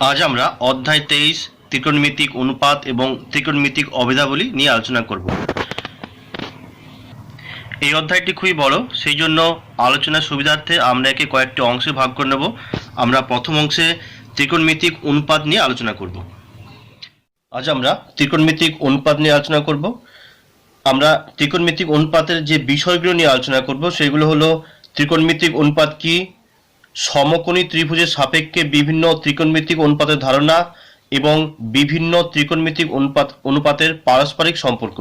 আজ আমরা অধ্যায় 23 ত্রিকোণমিতিক অনুপাত এবং ত্রিকোণমিতিক অভেদাবলী নিয়ে আলোচনা করব। এই অধ্যায়টি খুবই বড়, সেই জন্য আলোচনার সুবিধার্থে আমরা একে কয়েকটি অংশে ভাগ করে নেব। আমরা প্রথম অংশে ত্রিকোণমিতিক অনুপাত নিয়ে আলোচনা করব। আজ আমরা ত্রিকোণমিতিক অনুপাত নিয়ে আলোচনা করব। আমরা ত্রিকোণমিতিক অনুপাতের যে বিষয়গুলো নিয়ে আলোচনা করব সেগুলো হলো ত্রিকোণমিতিক অনুপাত কি, সমকোণী ত্রিভুজের সাপেক্ষে বিভিন্ন ত্রিকোণমিতিক অনুপাতের ধারণা এবং বিভিন্ন ত্রিকোণমিতিক অনুপাতের পারস্পরিক সম্পর্ক।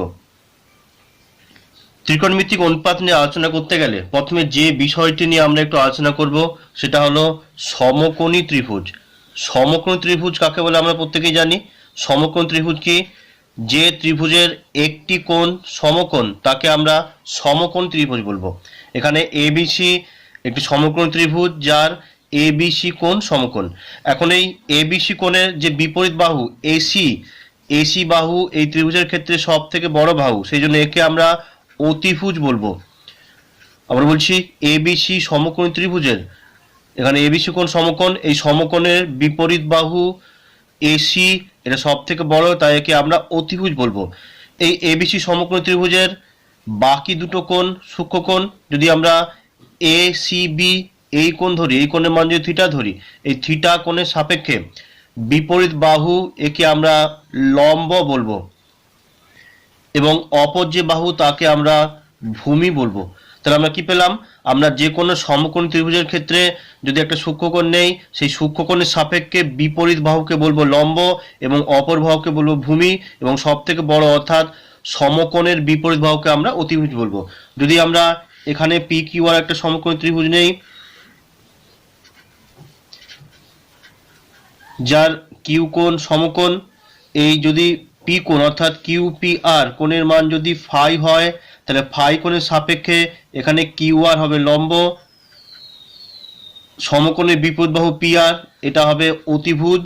ত্রিকোণমিতিক অনুপাত নিয়ে আলোচনা করতে গেলে প্রথমে যে বিষয়টি নিয়ে আমরা একটু আলোচনা করব সেটা হলো সমকোণী ত্রিভুজ। সমকোণী ত্রিভুজ কাকে বলে আমরা প্রত্যেকেই জানি। সমকোণ ত্রিভুজ কি? যে ত্রিভুজের একটি কোণ সমকোণ তাকে আমরা সমকোণ ত্রিভুজ বলবো। এখানে এবিসি একটি সমকোণ ত্রিভুজ যার এবিসি কোণ সমকোণ। এখন এই এবিসি কোণের যে বিপরীত বাহু এসি বাহু এই ত্রিভুজের ক্ষেত্রে সব থেকে বড় বাহু, সেই জন্য একে আমরা অতিভুজ বলবো। আমরা বলছি এবিসি সমকোণী ত্রিভুজের, এখানে এবিসি কোণ সমকোণ, এই সমকোণের বিপরীত বাহু এসি এটা সব থেকে বড়, তাই একে আমরা অতিভুজ বলবো। এই এবিসি সমকোণী ত্রিভুজের বাকি দুটো কোণ সূক্ষ্মকোণ, যদি আমরা এ সি বি এই কোণ ধরি, এই কোণের মান যদি থিটা ধরি, এই থিটা কোণের সাপেক্ষে বিপরীত বাহু একে আমরা লম্ব বলবো এবং অপর যে বাহু তাকে আমরা ভূমি বলবো। তাহলে আমরা কি পেলাম? আমরা যে কোনো সমকোণী ত্রিভুজের ক্ষেত্রে যদি একটা সূক্ষ্মকোণ নেই, সেই সূক্ষ্মকোণের সাপেক্ষে বিপরীত বাহুকে বলবো লম্ব এবং অপর বাহুকে বলবো ভূমি, এবং সব থেকে বড় অর্থাৎ সমকোণের বিপরীত বাহুকে আমরা অতিভুজ বলবো। যদি আমরা এখানে পি কিউ আর একটা সমকোণী ত্রিভুজ নেই যার কিউ কোণ সমকোণ, এই যদি পি কোণ অর্থাৎ কিউ পি আর কোণের মান যদি ফাই হয়, তাহলে ফাই কোণের সাপেক্ষে এখানে কিউ আর হবে লম্ব, সমকোণের বিপরীত বাহু পি আর এটা হবে অতিভুজ,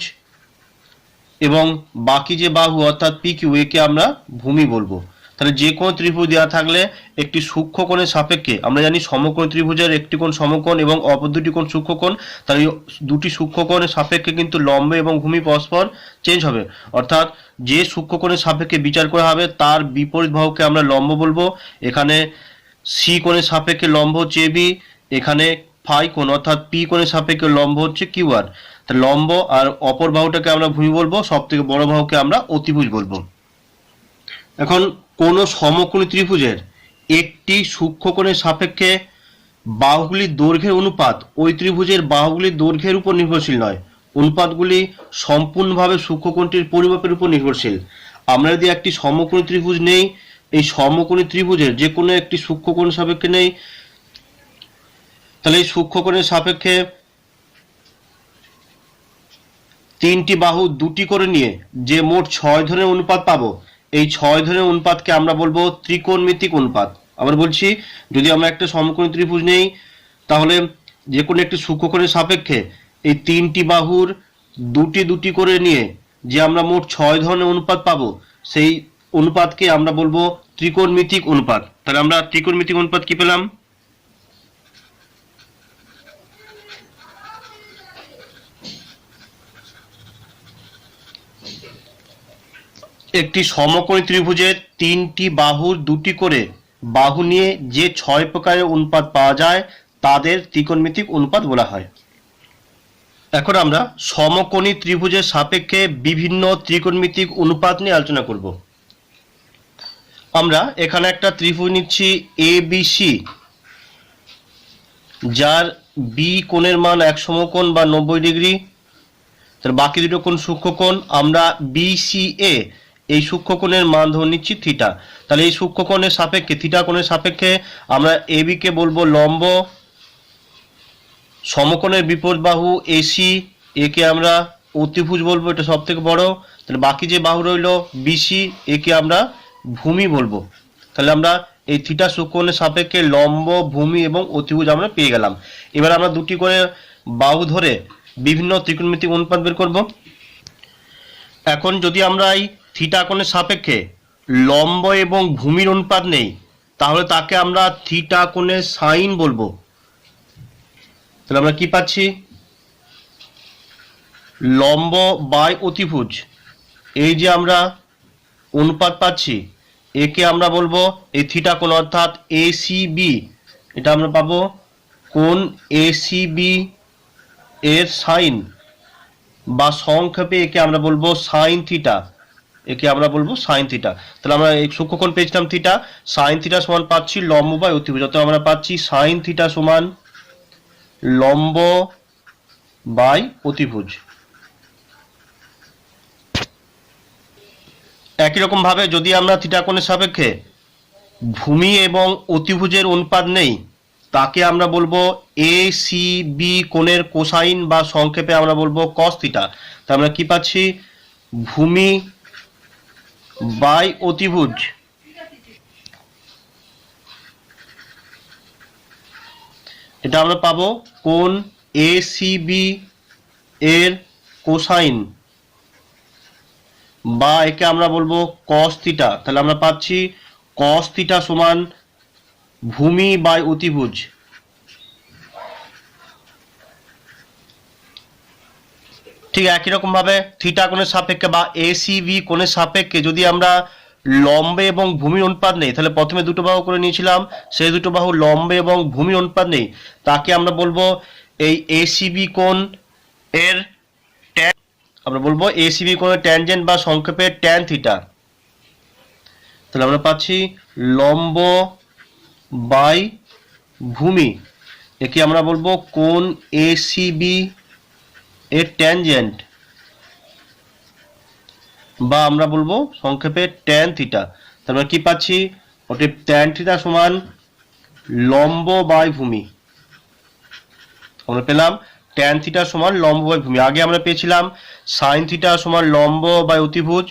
এবং বাকি যে বাহু অর্থাৎ পি কিউ একে আমরা ভূমি বলবো। তাহলে যে কোনো ত্রিভুজ দেওয়া থাকলে একটি সূক্ষ্মকোণের সাপেক্ষে, আমরা জানি সমকোণ ত্রিভুজের একটি কোণ সমকোণ এবং অপর দুটি কোণ সূক্ষ্মকোণ, তাহলে দুটি সূক্ষ্মকোণের সাপেক্ষে কিন্তু লম্ব এবং ভূমি পরস্পর চেঞ্জ হবে, অর্থাৎ যে সূক্ষ্মকোণের সাপেক্ষে বিচার করা হবে তার বিপরীত বাহুকে আমরা লম্ব বলবো। এখানে সি কোণের সাপেক্ষে লম্ব হচ্ছে এবি, এখানে ফাই কোণ অর্থাৎ পি কোণের সাপেক্ষে লম্ব হচ্ছে কিউ আর। তাহলে লম্ব আর অপর বাহুটাকে আমরা ভূমি বলবো, সব থেকে বড় বাহুকে আমরা অতিভুজ বলবো। এখন কোন সমকোণী ত্রিভুজের একটি সূক্ষ্মকোণের সাপেক্ষে বাহুগুলির দৈর্ঘ্যের অনুপাত ওই ত্রিভুজের বাহুগুলির দৈর্ঘ্যের উপর নির্ভরশীল নয়। অনুপাতগুলি সম্পূর্ণভাবে সূক্ষ্মকোণটির পরিমাপের উপর নির্ভরশীল। আমরা যদি একটি সমকোণী ত্রিভুজ নেই, এই সমকোণী ত্রিভুজের যে কোনো একটি সূক্ষ্মকোণের সাপেক্ষে নেই, তাহলে এই সূক্ষ্মকোণের সাপেক্ষে তিনটি বাহু দুটি করে নিয়ে যে মোট 6 ধরনের অনুপাত পাবো, এই 6 ধরনের অনুপাতকে আমরা বলবো ত্রিকোণমিতিক অনুপাত। আবার বলছি, যদি আমরা একটা সমকোণী ত্রিভুজ নেই, তাহলে যে কোনো একটি সূক্ষ্মকোণের সাপেক্ষে এই তিনটি বাহুর দুটি দুটি করে নিয়ে যে আমরা মোট 6 ধরনের অনুপাত পাবো, সেই অনুপাতকে আমরা বলবো ত্রিকোণমিতিক অনুপাত। তাহলে আমরা ত্রিকোণমিতিক অনুপাত কি পেলাম? একটি সমকোণী ত্রিভুজের তিনটি বাহুর দুটি করে বাহু নিয়ে যে 6 প্রকারের অনুপাত পাওয়া যায় তাদের ত্রিকোণমিতিক অনুপাত বলা হয়। এখন আমরা সমকোণী ত্রিভুজের সাপেক্ষে বিভিন্ন ত্রিকোণমিতিক অনুপাত নিয়ে আলোচনা করব। আমরা এখানে একটা ত্রিভুজ নিচ্ছি এবিসি, যার বি কোণের মান 1 সমকোণ বা 90 ডিগ্রি, তার বাকি দুটো কোণ সূক্ষ্মকোণ। আমরা বিসিএ এই সূক্ষ্মকোণের মান ধরে নিচ্ছি থিটা। তাহলে এই সূক্ষ্মকোণের সাপেক্ষে থিটা কোণের সাপেক্ষে আমরা এবি কে বলবো লম্ব, সমকোণের বিপরীত বাহু এসি একে আমরা অতিভুজ বলবো, এটা সব থেকে বড়। তাহলে বাকি যে বাহু রইল বিসি একে আমরা ভূমি বলবো। তাহলে আমরা এই থিটা সূক্ষ্মকোণের সাপেক্ষে লম্ব, ভূমি এবং অতিভুজ আমরা পেয়ে গেলাম। এবার আমরা দুটি করে বাহু ধরে বিভিন্ন ত্রিকোণমিতিক অনুপাত বের করব। এখন যদি আমরা এই থিটা কোণের সাপেক্ষে লম্ব এবং ভূমির অনুপাত নেই, তাহলে তাকে আমরা থিটা কোণের সাইন বলবো। তাহলে আমরা কি পাচ্ছি? লম্ব বাই অতিভুজ, এই যে আমরা অনুপাত পাচ্ছি, একে আমরা বলবো এই থিটা কোণ অর্থাৎ এসিবি, এটা আমরা পাবো কোণ এসিবি এর সাইন, বা সংক্ষেপে একে আমরা বলবো সাইন থিটা, একে আমরা বলবো সাইন থিটা। তাহলে আমরা এই সূক্ষ্মকোণ পেয়েছিলাম থিটা, সাইন থিটা সমান পাচ্ছি লম্ব বাই অতিভুজ, অর্থাৎ আমরা পাচ্ছি সাইন থিটা সমান লম্ব বাই অতিভুজ। একই রকম ভাবে যদি আমরা থিটা কোণের সাপেক্ষে ভূমি এবং অতিভুজের অনুপাত নেই, তাকে আমরা বলবো এ সি বি কোণের কোসাইন, বা সংক্ষেপে আমরা বলবো কস থিটা। তা আমরা কি পাচ্ছি, ভূমি বাই অতিভুজ এটা আমরা পাবো কোণ এ সি বি এর কোসাইন, বা একে আমরা বলবো কস থিটা। তাহলে আমরা পাচ্ছি কস থিটা সমান ভূমি বাই অতিভুজ। ঠিক একই রকম ভাবে থিটা কোণের সাপেক্ষে বা এসিবি কোণের সাপেক্ষে যদি আমরা লম্বে এবং ভূমির অনুপাত নেই, তাহলে প্রথমে দুটো বাহু করে নিয়েছিলাম, সেই দুটো বাহু লম্বে এবং ভূমির অনুপাত নেই, তাকে আমরা বলবো এই এসিবি কোণ এর ট্যান, আমরা বলবো এসিবি কোণের ট্যানজেন্ট, বা সংক্ষেপে ট্যান থিটা। তাহলে আমরা পাচ্ছি লম্ব বাই ভূমি, একে আমরা বলবো কোণ এসিবি এর ট্যানজেন্ট, বা আমরা বলবো সংক্ষেপে ট্যান থিটা। তাহলে আমরা কি পাচ্ছি, ওটি ট্যান থিটা সমান লম্ব বাই ভূমি, আমরা পেলাম ট্যান থিটা সমান লম্ব বাই ভূমি। আগে আমরা পেয়েছিলাম সাইন থিটা সমান লম্ব বাই অতিভুজ,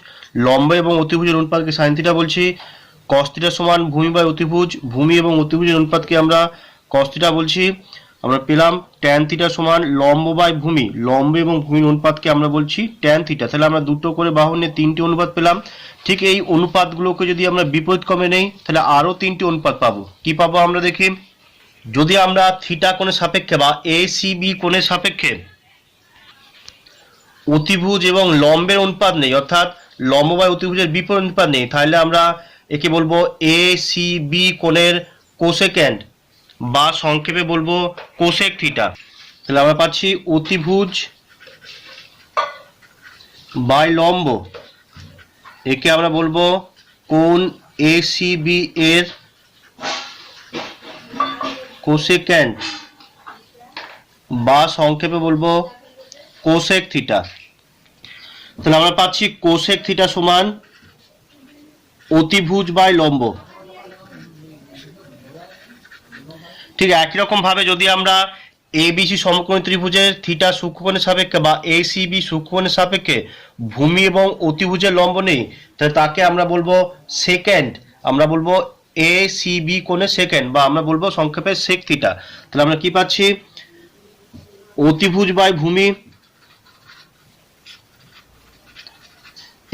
লম্ব এবং অতিভুজের অনুপাতকে সাইন থিটা বলছি। কস থিটা সমান ভূমি বাই অতিভুজ, ভূমি এবং অতিভুজের অনুপাতকে আমরা কস থিটা বলছি। আমরা পেলাম ট্যান থিটা সমান লম্ব বাই ভূমি, লম্ব এবং ভূমির অনুপাতকে আমরা বলছি ট্যান থিটা। তাহলে আমরা দুটো করে বাহু নিয়ে তিনটি অনুপাত পেলাম। ঠিক এই অনুপাতগুলোকে যদি আমরা বিপরীত ক্রমে নেই, তাহলে আরো তিনটি অনুপাত পাবো। কি পাবো আমরা দেখি, যদি আমরা থিটা কোণের সাপেক্ষে বা এসিবি কোণের সাপেক্ষে অতিভুজ এবং লম্বের অনুপাত নেই, অর্থাৎ লম্ব বাই অতিভুজের বিপরীত অনুপাত নেই, তাহলে আমরা একে বলবো এসিবি কোণের কোসেক্যান্ট, বা সংক্ষেপে বলবো কোসেক থিটা। তাহলে আমরা পাচ্ছি অতিভুজ বাই লম্ব, একে আমরা বলবো কোণ এসিবি এর কোসেক্যান্ট, বা সংক্ষেপে বলবো কোসেক থিটা। তাহলে আমরা পাচ্ছি কোসেক থিটা সমান অতিভুজ বাই লম্ব। ঠিক একই রকম ভাবে যদি আমরা এবিসি সমকোণী ত্রিভুজের থিটা সূক্ষ্মকোণের সাপেক্ষে বা এসিবি সূক্ষ্মকোণের সাপেক্ষে ভূমি এবং অতিভুজের লম্ব নেই, তাহলে তাকে আমরা বলবো সেকেন্ড, আমরা বলবো এসিবি কোণের সেকেন্ড, বা আমরা বলবো সংক্ষেপে সেক থিটা। তাহলে আমরা কি পাচ্ছি, অতিভুজ বাই ভূমি,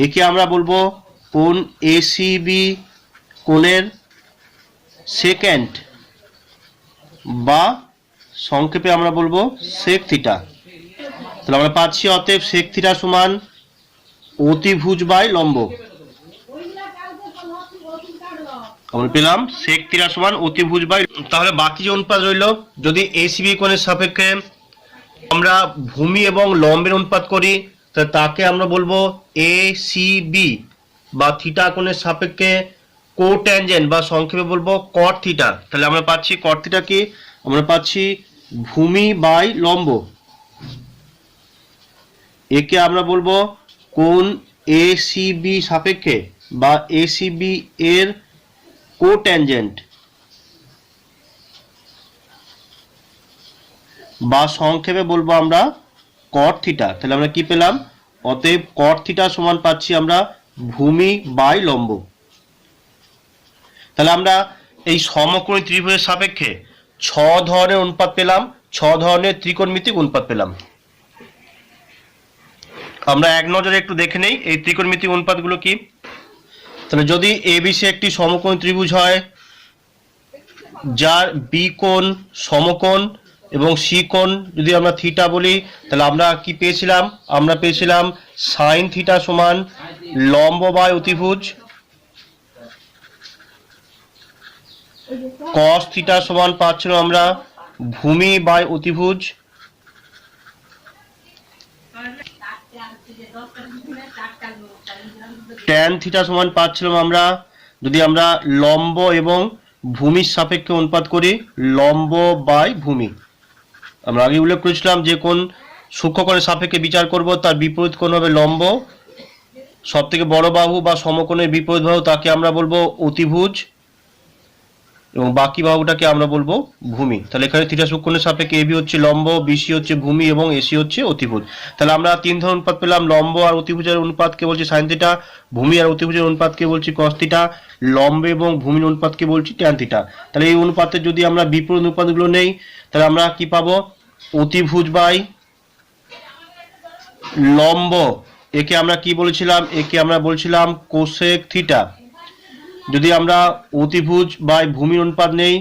একে আমরা বলবো কোণ এসিবি কোণের সেকেন্ড, বা সংক্ষেপে আমরা বলবো সেক থিটা। তাহলে আমরা পাচ্ছি অতএব সেক থিটা সমান অতিভুজ বাই লম্ব। আমরা পেলাম সেক থিটা সমান অতিভুজ বাই। তাহলে বাকি যে অনুপাত রইল, যদি এসিবি কোণের সাপেক্ষে আমরা ভূমি এবং লম্বের অনুপাত করি, তাকে আমরা বলবো এসিবি, বা থিটা কোণের সাপেক্ষে কোট্যানজেন্ট, বা সংক্ষেপে বলবো কট থিটা। তাহলে আমরা পাচ্ছি কট থিটা কি, আমরা পাচ্ছি ভূমি বাই লম্ব, একে আমরা বলবো কোণ এসিবি সাপেক্ষে বা এসিবি এর কোট্যানজেন্ট, বা সংক্ষেপে বলবো আমরা কট থিটা। তাহলে আমরা কি পেলাম, অতএব কট থিটা সমান পাচ্ছি আমরা ভূমি বাই লম্ব। তাহলে আমরা এই সমকোণী ত্রিভুজের সাপেক্ষে 6 ধরনের অনুপাত পেলাম, 6 ধরনের ত্রিকোণমিতিক অনুপাত পেলাম। আমরা এক নজরে একটু দেখে নেই এই ত্রিকোণমিতিক অনুপাতগুলো কি। তাহলে যদি এবিসি একটি সমকোণী ত্রিভুজ হয়, যার বি কোণ সমকোণ এবং সি কোণ যদি আমরা থিটা বলি, তাহলে আমরা কি পেয়েছিলাম? আমরা পেয়েছিলাম সাইন থিটা সমান লম্ব বাই অতিভুজ, কস থিটা সমান পাচ্ছিলাম আমরা ভূমি বাই অতিভুজ, ট্যান থিটা সমান পাচ্ছিলাম আমরা, যদি আমরা লম্ব এবং ভূমির সাপেক্ষে অনুপাত করি, লম্ব বাই ভূমি। আমরা আগে উল্লেখ করেছিলাম যে কোন সূক্ষ্মকোণের সাপেক্ষে বিচার করব তার বিপরীত কোণ হবে লম্ব, সব থেকে বড় বাহু বা সমকোণের বিপরীত বাহু তাকে আমরা বলবো অতিভুজ, এবং বাকি বাহুটাকে আমরা বলবো ভূমি। তাহলে এখানে থিটা সূক্ষ্মকোণের সাপেক্ষে এবি হচ্ছে লম্ব, বিসি হচ্ছে ভূমি এবং এসি হচ্ছে অতিভুজ। তাহলে আমরা তিন ধরনের অনুপাত পেলাম, লম্ব আর অতিভুজের অনুপাতকে বলছি সাইন থিটা, ভূমি আর অতিভুজের অনুপাতকে বলছি কস থিটা, লম্ব এবং ভূমির অনুপাতকে বলছি ট্যান থিটা। তাহলে এই অনুপাতের যদি আমরা বিপরীত অনুপাতগুলো নেই, তাহলে আমরা কি পাবো? অতিভুজ বাই লম্ব, একে আমরা কি বলেছিলাম? একে আমরা বলছিলাম কোসেক থিটা। যদি আমরা অতিভুজ বাই ভূমির অনুপাত নেই,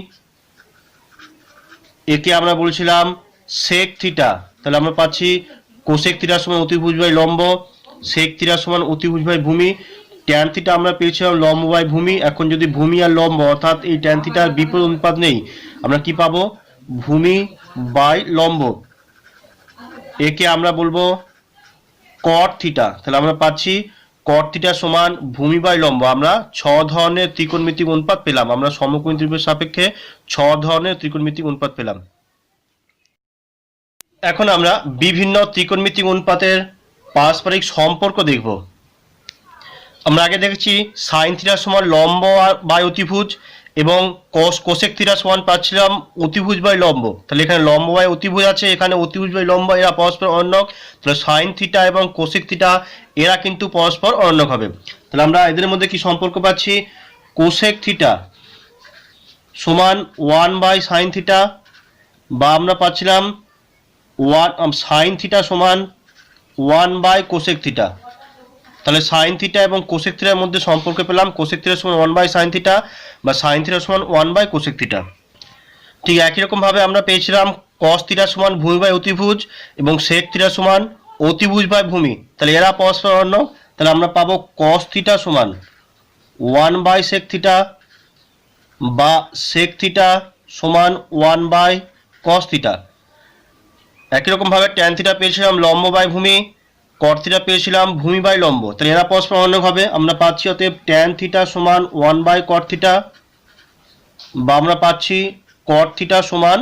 একে আমরা বলছিলাম সেক থিটা। তাহলে আমরা পাচ্ছি কোসেক থিটা সমান অতিভুজ বাই লম্ব, সেক থিটা সমান অতিভুজ বাই ভূমি, ট্যান থিটা আমরা পেয়েছিলাম লম্ব বাই ভূমি। এখন যদি ভূমি আর লম্ব অর্থাৎ এই ট্যান থিটার বিপরীত অনুপাত নেই, আমরা কি পাবো? ভূমি বাই লম্ব, একে আমরা বলবো কট থিটা। তাহলে আমরা পাচ্ছি কট থিটা সমান ভূমি বাই লম্ব। আমরা ছ ধরনের ত্রিকোণমিতিক অনুপাত পেলাম, আমরা সমকোণী ত্রিভুজের সাপেক্ষে ছ ধরনের ত্রিকোণমিতিক অনুপাত পেলাম। এখন আমরা বিভিন্ন ত্রিকোণমিতিক অনুপাতের পারস্পরিক সম্পর্ক দেখব। আমরা আগে দেখেছি সাইন থিটা সমান লম্ব বাই অতিভুজ, এবং কোসেক থিটা সমান পাচ্ছিলাম অতিভুজ বাই লম্ব। তাহলে এখানে লম্ব বাই অতিভুজ আছে, এখানে অতিভুজ বাই লম্ব, এরা পরস্পর অন্যক। তাহলে সাইন থিটা এবং কোসেক থিটা এরা কিন্তু পরস্পর অন্যক হবে। তাহলে আমরা এদের মধ্যে কি সম্পর্ক পাচ্ছি? কোসেক থিটা সমান 1 বাই সাইন থিটা, বা আমরা পাচ্ছিলাম সাইন থিটা সমান 1 বাই কোসেক থিটা। তাহলে সাইন থিটা এবং কোসেক থিটার মধ্যে সম্পর্ক পেলাম, কোসেক থিটা সমান 1 বাই সাইন থিটা, বা সাইন থিটা সমান 1 বাই কোসেক থিটা। ঠিক একই রকম ভাবে আমরা পেয়েছিলাম কস থিটা সমান ভূমি বাই অতিভুজ, এবং সেক থিটা সমান অতিভুজ বাই ভূমি। তাহলে এরা পরস্পর অন্য। তাহলে আমরা পাবো কস থিটা সমান 1 বাই সেক থিটা, বা সেক থিটা সমান 1 বাই কস থিটা। একই রকম ভাবে ট্যান থিটা পেয়েছিলাম লম্ব বাই ভূমি, কট থিটা পেয়েছিলাম ভূমি বাই লম্ব। তাহলে এরা পরস্পর অন্যক হবে। আমরা পাচ্ছি অতএব ট্যান থিটা সমান 1 বাই কট থিটা, বা আমরা পাচ্ছি কট থিটা সমান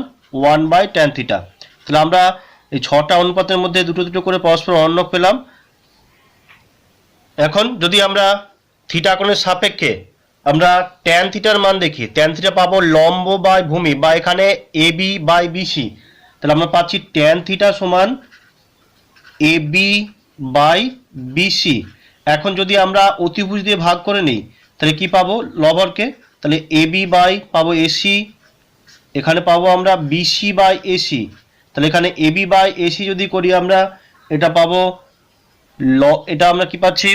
1 বাই ট্যান থিটা। তাহলে আমরা এই ছটা অনুপাতের মধ্যে দুটো দুটো করে পরস্পর অন্যক পেলাম। এখন যদি আমরা থিটা কোণের সাপেক্ষে আমরা ট্যান থিটার মান দেখি, ট্যান থিটা পাবো লম্ব বাই ভূমি, বা এখানে এবি বাই বিসি। তাহলে আমরা পাচ্ছি ট্যান থিটা সমান এবি বাই বিসি। এখন যদি আমরা অতিভুজ দিয়ে ভাগ করে নিই, তাহলে কি পাবো? লবরকে। তাহলে এবি বাই পাবো এসি, এখানে পাবো আমরা বিসি বাই এসি। তাহলে এখানে এবি বাই এসি যদি করি আমরা, এটা পাবো এটা আমরা কি পাচ্ছি?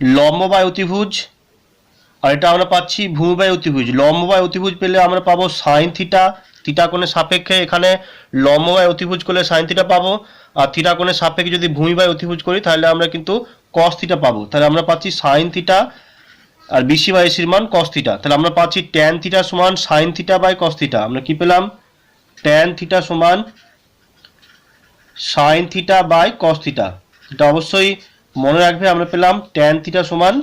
লম্ব বাই অতিভুজ, আর এটা আমরা পাচ্ছি ভূমি বাই অতিভুজ। লম্ব বাই অতিভুজ পেলে আমরা পাবো সাইন থিটা, থিটা কোণের সাপেক্ষে এখানে লম্ব বাই অতিভুজ করলে সাইন থিটা পাবো, আর থিটা কোণের সাপেক্ষে যদি ভূমি বাই অতিভুজ করি তাহলে আমরা কিন্তু কস থিটা পাবো। তাহলে আমরা পাচ্ছি সাইন থিটা, আর বিসি বাই এসির মান কস থিটা। তাহলে আমরা পাচ্ছি ট্যান থিটা সমান sine theta by cos theta. আমরা কি পেলাম? ট্যান থিটা সমান sine theta by cos theta. এটা অবশ্যই মনে রাখবে, আমরা পেলাম ট্যান থিটা সমান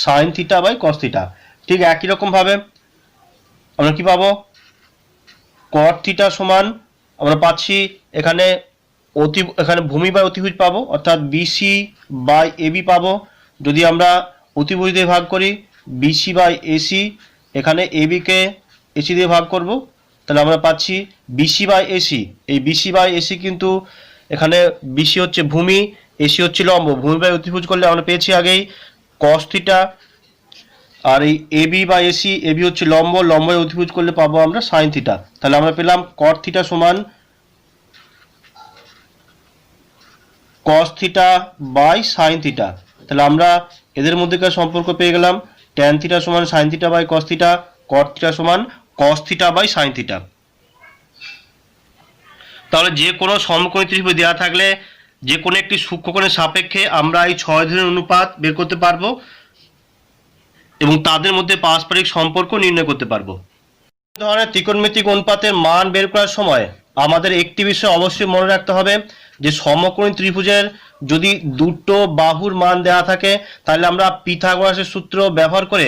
sine theta by cos theta. ঠিক একই রকম ভাবে আমরা কি পাবো? কট থিটা সমান আমরা পাচ্ছি এখানে এখানে ভূমি বাই অতিভুজ পাবো, অর্থাৎ বিসি বাই এবি পাবো। যদি আমরা অতিভুজ দিয়ে ভাগ করি, বিসি বাই এসি, এখানে এবিকে এসি দিয়ে ভাগ করব, তাহলে আমরা পাচ্ছি বিসি বাই এসি। এই বিসি বাই এসি কিন্তু এখানে বিসি হচ্ছে ভূমি, এসি হচ্ছে লম্ব। ভূমি বাই অতিভুজ করলে আমরা পেয়েছি আগেই কস থিটা, আর এই এবি বাই এসি, এবি হচ্ছে লম্ব, লম্ব বাই অতিভুজ করলে পাবো আমরা সাইন থিটা। তাহলে আমরা পেলাম কট থিটা সমান cos theta by sine theta. তাহলে আমরা এদের মধ্যেকার সম্পর্ক পেয়ে গেলাম, ট্যান থিটা সমান sine theta by cos theta, cot theta সমান cos theta by sine theta. তাহলে যে কোনো সমকোণী ত্রিভুজ দেওয়া থাকলে যে কোনো একটি সূক্ষ্মকোণের সাপেক্ষে আমরা এই 6 ধরনের অনুপাত বের করতে পারবো এবং তাদের মধ্যে পারস্পরিক সম্পর্ক নির্ণয় করতে পারবো। ধরনের ত্রিকোণমিতিক অনুপাতের মান বের করার সময় আমাদের একটি বিষয় অবশ্যই মনে রাখতে হবে যে সমকোণী ত্রিভুজের যদি দুটো বাহুর মান দেওয়া থাকে তাহলে আমরা পিথাগোরাসের সূত্র ব্যবহার করে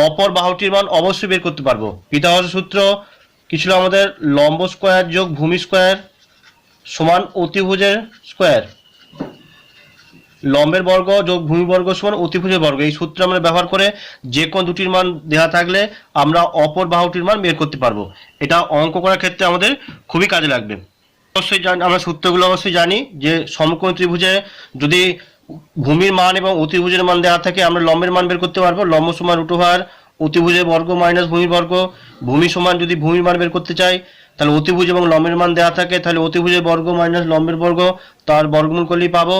অপর বাহুটির মান অবশ্যই বের করতে পারবো। পিথাগোরাসের সূত্র কি ছিল আমাদের? লম্ব স্কোয়ার যোগ ভূমি স্কোয়ার সমান অতিভুজের স্কোয়ার, লম্বের বর্গ যোগ ভূমি বর্গ সমান অতিভুজের বর্গ। এই সূত্র আমরা ব্যবহার করে যে কোন দুটির মান দেওয়া থাকলে আমরা অপর বাহুটির মান বের করতে পারবো। এটা অঙ্ক করার ক্ষেত্রে আমাদের খুবই কাজে লাগবে। অবশ্যই আমরা সূত্রগুলো অবশ্যই জানি যে সমকোণ ত্রিভুজে যদি ভূমির মান এবং অতিভুজের মান দেওয়া থাকে আমরা লম্বের মান বের করতে পারবো। লম্ব সমান √r অতিভুজের বর্গ মাইনাস ভূমির বর্গ। ভূমি সমান যদি ভূমির মান বের করতে চাই তাহলে অতিভুজ এবং লম্বের মান দেওয়া থাকে তাহলে অতিভুজের বর্গ মাইনাস লম্বের বর্গ, তার বর্গমূল করলেই পাবো।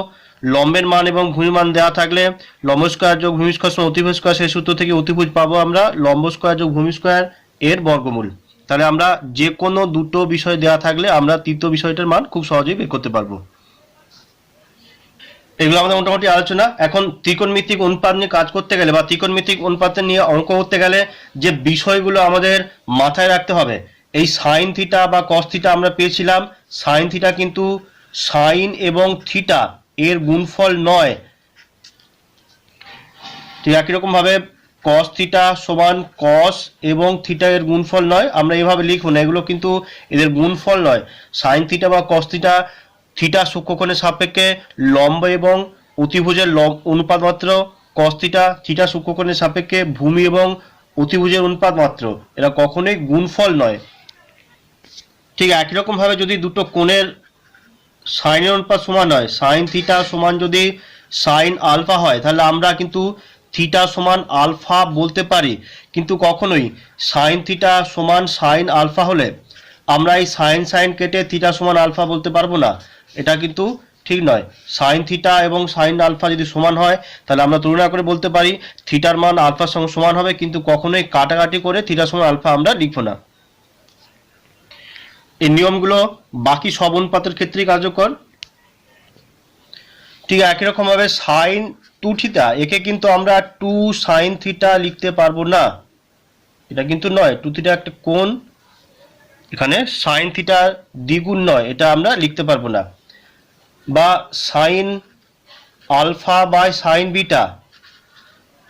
লম্বের মান এবং ভূমির মান দেওয়া থাকলে লম্ব স্কোয়ার যোগ ভূমি স্কোয়ার সমান অতিভুজ স্কোয়ার, সেই সূত্র থেকে অতিভুজ পাবো আমরা লম্ব স্কোয়ার যোগ ভূমি স্কোয়ার এর বর্গমূল। তাহলে আমরা যে কোনো দুটো বিষয় দেওয়া থাকলে আমরা তৃতীয় বিষয়টার মান খুব সহজেই বের করতে পারবো। এগুলো আমাদের মোটামুটি আলোচনা। এখন ত্রিকোণমিতিক অনুপাত নিয়ে কাজ করতে গেলে বা ত্রিকোণমিতিক অনুপাতের নিয়ে অঙ্ক করতে গেলে যে বিষয়গুলো আমাদের মাথায় রাখতে হবে, এই সাইন থিটা বা কস থিটা আমরা পেয়েছিলাম। সাইন থিটা কিন্তু সাইন এবং থিটা এর গুণফল নয়। ঠিক একই রকম ভাবে কস থিটা সমান কস এবং থিটা এর গুণফল নয়, আমরা এইভাবে লিখবো না, এগুলো কিন্তু এদের গুণফল নয়। সাইন থিটা বা কস থিটা থিটা সূক্ষ্মকোণের সাপেক্ষে লম্ব এবং অতিভুজের অনুপাত মাত্র, কস থিটা থিটা সূক্ষ্মকোণের সাপেক্ষে ভূমি এবং অতিভুজের অনুপাত মাত্র, এরা কখনোই গুণফল নয়। ঠিক একই রকম ভাবে যদি দুটো কোণের সাইনের অনুপাত সমান হয়, সাইন থিটা সমান যদি সাইন আলফা হয় তাহলে আমরা কিন্তু থিটা সমান আলফা বলতে পারি, কিন্তু কখনোই সাইন থিটা সমান সাইন আলফা হলে আমরা এই সাইন সাইন কেটে থিটা সমান আলফা বলতে পারবো না, এটা কিন্তু ঠিক নয়। সাইন থিটা এবং সাইন আলফা যদি সমান হয় তাহলে আমরা তুলনা করে বলতে পারি থিটার মান আলফার সঙ্গে সমান হবে, কিন্তু কখনোই কাটাকাটি করে থিটা সমান আলফা আমরা লিখবো না। এই নিয়মগুলো বাকি সব অনুপাতের ক্ষেত্রেই কার্যকর। ঠিক একই রকম ভাবে সাইন 2 থিটা একে কিন্তু আমরা 2 সাইন থিটা লিখতে পারবো না, এটা কিন্তু নয়। 2 থিটা একটা কোণ, এখানে সাইন থিটা দ্বিগুণ নয়, এটা আমরা লিখতে পারবো না। বা sine alpha by sine beta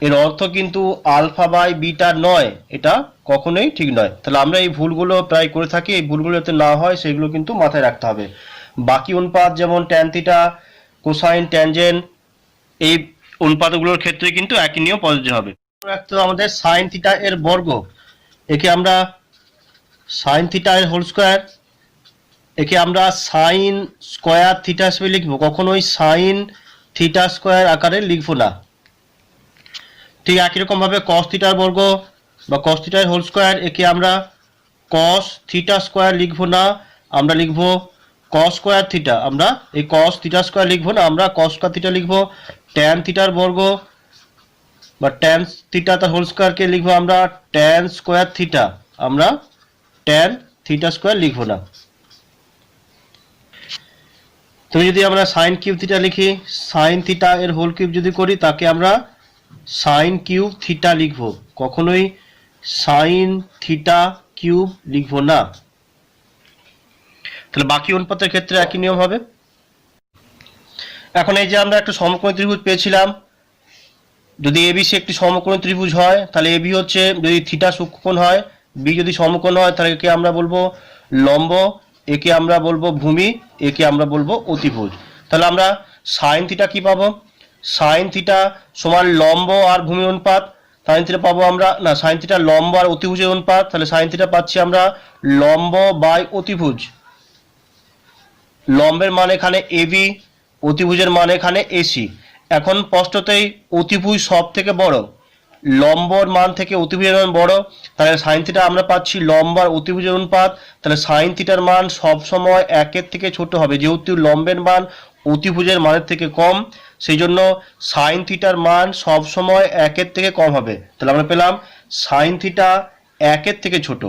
এর অর্থ কিন্তু আলফা বাই বিটা নয়, এটা কখনোই ঠিক নয়। তাহলে আমরা এই ভুলগুলো প্রায় করে থাকি, এই ভুলগুলো যাতে না হয় সেগুলো কিন্তু মাথায় রাখতে হবে। বাকি অনুপাত যেমন ট্যান থিটা, কোসাইন, ট্যানজেন্ট, এই অনুপাতগুলোর ক্ষেত্রে কিন্তু একই নিয়ম প্রযোজ্য হবে। রাখতে হবে আমাদের সাইন থিটা এর বর্গ, একে আমরা সাইন থিটা এর হোল স্কোয়ার, একে আমরা সাইন স্কোয়ার থিটা হিসেবে লিখবো, কখনোই সাইন থিটা স্কোয়ার আকারে লিখবো না। ঠিক একই রকম ভাবে কস থিটার বর্গ বা কস থিটার হোল স্কোয়ার, একে আমরা কস থিটা স্কোয়ার লিখবো না, আমরা লিখবো কস স্কোয়ার থিটা। আমরা এই কস থিটা স্কোয়ার লিখবো না, আমরা কস স্কোয়ার থিটা লিখবো। ট্যান থিটার বর্গ বা ট্যান থিটা তার হোল স্কোয়ারকে লিখবো আমরা ট্যান স্কোয়ার থিটা, আমরা ট্যান থিটা স্কোয়ার লিখবো না। তুমি যদি আমরা সাইন কিউব থিটা লিখি, সাইন থিটা এর হোল কিউব যদি করি তাকে আমরা সাইন কিউব থিটা লিখবো, কখনোই সাইন থিটা কিউব লিখবো না। তাহলে বাকি অনুপাতের ক্ষেত্রে একই নিয়ম হবে। এখন এই যে আমরা একটা সমকোণী ত্রিভুজ পেয়েছিলাম, যদি এবিসি একটি সমকোণী ত্রিভুজ হয় তাহলে এবি হচ্ছে যদি থিটা সূক্ষ্মকোণ হয়, বি যদি সমকোণ হয় তাহলে একে আমরা বলবো লম্ব, একে আমরা বলবো ভূমি, একে আমরা বলবো অতিভুজ। তাহলে আমরা সাইন থিটা কি পাবো? সাইন থিটা সমান লম্ব আর ভূমির অনুপাত, সাইন থিটা পাবো আমরা, না সাইন থিটা লম্ব আর অতিভুজের অনুপাত, তাহলে সাইন থিটা পাচ্ছি আমরা লম্ব বাই অতিভুজ। লম্বের মান এখানে এবি, অতিভুজের মান এখানে এসি। এখন স্পষ্টতই অতিভুজ সব থেকে বড়, লম্বর মান থেকে অতিভুজের মান বড়, তাহলে সাইন থিটা আমরা পাচ্ছি লম্ব আর অতিভুজের অনুপাত, তাহলে সাইন থিটার মান সব সময় 1-এর থেকে ছোট হবে, যেহেতু লম্বের মান অতিভুজের মানের থেকে কম, সেই জন্য সাইন থিটার মান সব সময় 1-এর থেকে কম হবে। তাহলে আমরা পেলাম সাইন থিটা 1-এর থেকে ছোট।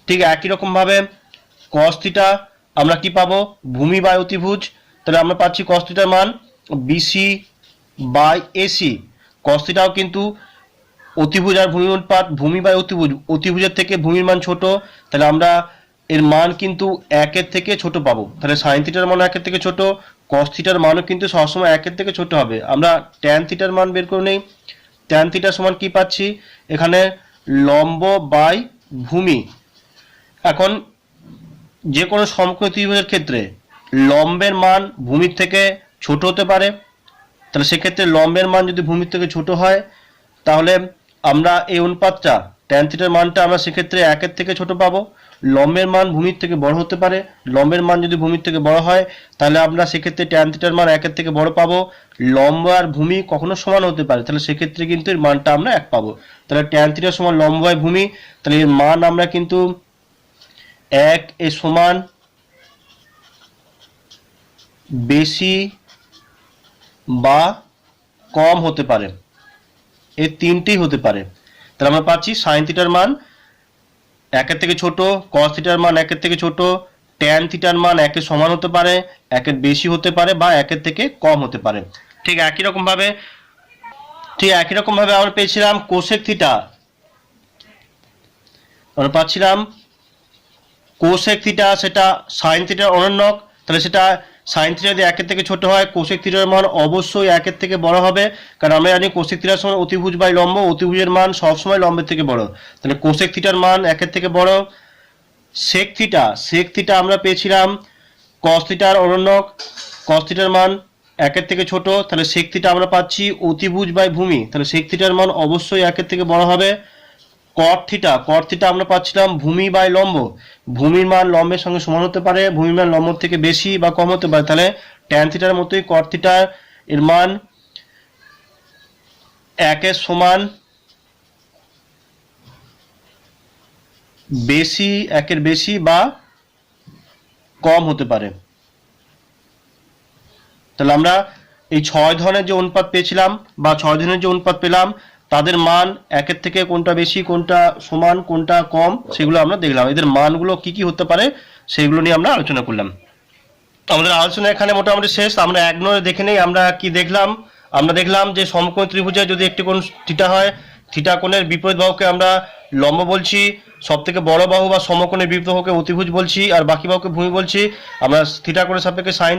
ঠিক একই রকম ভাবে কস থিটা আমরা কি পাবো, ভূমি বাই অতিভুজ। তাহলে আমরা পাচ্ছি cos থিটার মান বিসি বাই এসি। cos থিটাও কিন্তু অতিভুজ আর ভূমি অনুপাত, ভূমি বাই অতিভুজ, অতিভুজের থেকে ভূমির মান ছোট, তাহলে আমরা এর মান কিন্তু একের থেকে ছোট পাবো। তাহলে সাইন থিটার মান একের থেকে ছোট, cos থিটার মানও কিন্তু সবসময় একের থেকে ছোট হবে। আমরা ট্যান থিটার মান বের করে নেই। ট্যান থিটা সমান কি পাচ্ছি, এখানে লম্ব বাই ভূমি। এখন যে কোনো সমকোণী ত্রিভুজের ক্ষেত্রে লম্বের মান ভূমির থেকে ছোট হতে পারে। তাহলে সেক্ষেত্রে লম্বের মান যদি ভূমির থেকে ছোট হয়, তাহলে আমরা এই অনুপাতটা ট্যান থিটার মানটা আমরা সেক্ষেত্রে একের থেকে ছোট পাবো। লম্বের মান ভূমির থেকে বড় হতে পারে, লম্বের মান যদি ভূমির থেকে বড় হয়, তাহলে আমরা সেক্ষেত্রে ট্যান থিটার মান একের থেকে বড় পাবো। লম্ব আর ভূমি কখনো সমান হতে পারে, তাহলে সেক্ষেত্রে কিন্তু এর মানটা আমরা এক পাবো। তাহলে ট্যান থিটা সমান লম্ব বাই ভূমি, তাহলে এর মান আমরা কিন্তু এক এ সমান বেশি বা কম হতে পারে, এই তিনটেই হতে পারে। তাহলে আমরা পাচ্ছি সাইন থিটার মান একের থেকে ছোট, কস থিটার মান একের থেকে ছোট, ট্যান থিটার মান একের সমান হতে পারে, একের বেশি হতে পারে বা একের থেকে কম হতে পারে। ঠিক একই রকম ভাবে আমরা পেয়েছিলাম কোসেক থিটা, আমরা পাচ্ছিলাম কোসেক থিটা, সেটা সাইন থিটার অনন্যক। তাহলে সেটা সাইন থিটা যদি একের থেকে ছোট হয়, কোসেক থিটার মান অবশ্যই একের থেকে বড় হবে, কারণ আমরা জানি কোসেক থিটার সমান অতিভুজ বাই লম্ব, অতিভুজের মান সবসময় লম্বের থেকে বড়। তাহলে কোসেক থিটার মান একের থেকে বড়। সেক থিটা আমরা পেয়েছিলাম কস থিটার অনন্যক, কস থিটার মান একের থেকে ছোট, তাহলে সেক থিটা আমরা পাচ্ছি অতিভুজ বাই ভূমি, তাহলে সেক থিটার মান অবশ্যই একের থেকে বড় হবে। কট থিটা আমরা পাচ্ছিলাম ভূমি বাই লম্ব, ভূমির মান লম্বের সঙ্গে সমান হতে পারে, ভূমির মান লম্বের থেকে বেশি বা কম হতে পারে। তাহলে ট্যান থিটার মতোই কট থিটা এর মান একের সমান বেশি, একের বেশি বা কম হতে পারে। তাহলে আমরা এই 6 ধরনের যে অনুপাত পেয়েছিলাম বা 6 ধরনের যে অনুপাত পেলাম, তাদের মান একের থেকে কোনটা বেশি, কোনটা সমান, কোনটা কম, সেগুলো আমরা দেখলাম। এদের মানগুলো কি কি হতে পারে সেগুলো নিয়ে আমরা আলোচনা করলাম। আমাদের আলোচনা এখানে মোটামুটি শেষ। আমরা এক নজরে দেখে নেই আমরা কি দেখলাম। আমরা দেখলাম যে সমকোণী ত্রিভুজে যদি একটি কোণ থিটা হয়, থিটা কোণের বিপরীত বাহুকে আমরা লম্ব বলছি, সব থেকে বড় বাহু বা সমকোণের বিপরীত বাহুকে অতিভুজ বলছি, আর বাকি বাহুকে ভূমি বলছি। আমরা থিটা কোণের সাপেক্ষে সাইন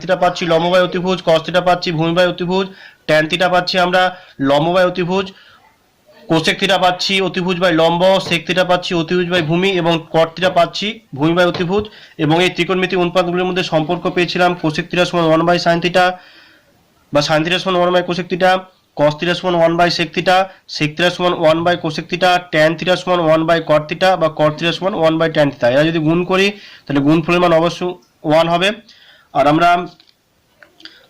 থিটা পাচ্ছি লম্ব বাই অতিভুজ, কস থিটা পাচ্ছি ভূমি বাই অতিভুজ, ট্যান থিটা পাচ্ছি আমরা লম্ব বাই অতিভুজ, কোসেক থিটা পাচ্ছি অতিভুজ বাই লম্ব, সেক থিটা পাচ্ছি অতিভুজ বাই ভূমি এবং কট থিটা পাচ্ছি ভূমি বাই অতিভুজ। এবং এই ত্রিকোণমিতিক অনুপাতগুলির মধ্যে সম্পর্ক পেয়েছিলাম কোসেক থিটা সমান 1 বাই সাইন থিটা বা সাইন থিটা সমান 1 by cosec theta, cos theta সমান 1 by sec theta, sec theta সমান 1 by cosec theta, tan theta সমান 1 বাই কট থিটা বা কট থিটা সমান 1 বাই ট্যান থিটা। এরা যদি গুণ করি তাহলে গুণফলের মান অবশ্যই 1 হবে। আর আমরা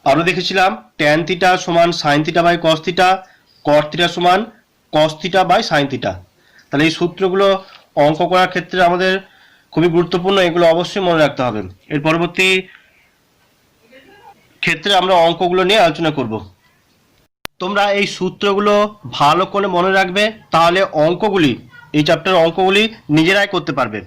আরও দেখেছিলাম ট্যান থিটা সমান sine theta by cos theta, cot theta সমান cos theta by sine theta. তাহলে এই সূত্রগুলো অঙ্ক করার ক্ষেত্রে আমাদের খুবই গুরুত্বপূর্ণ, এগুলো অবশ্যই মনে রাখতে হবে। এর পরবর্তী ক্ষেত্রে আমরা অঙ্কগুলো নিয়ে আলোচনা করব। তোমরা এই সূত্রগুলো ভালো করে মনে রাখবে, তাহলে অঙ্কগুলি, এই চ্যাপ্টারের অঙ্কগুলি নিজেরাই করতে পারবে।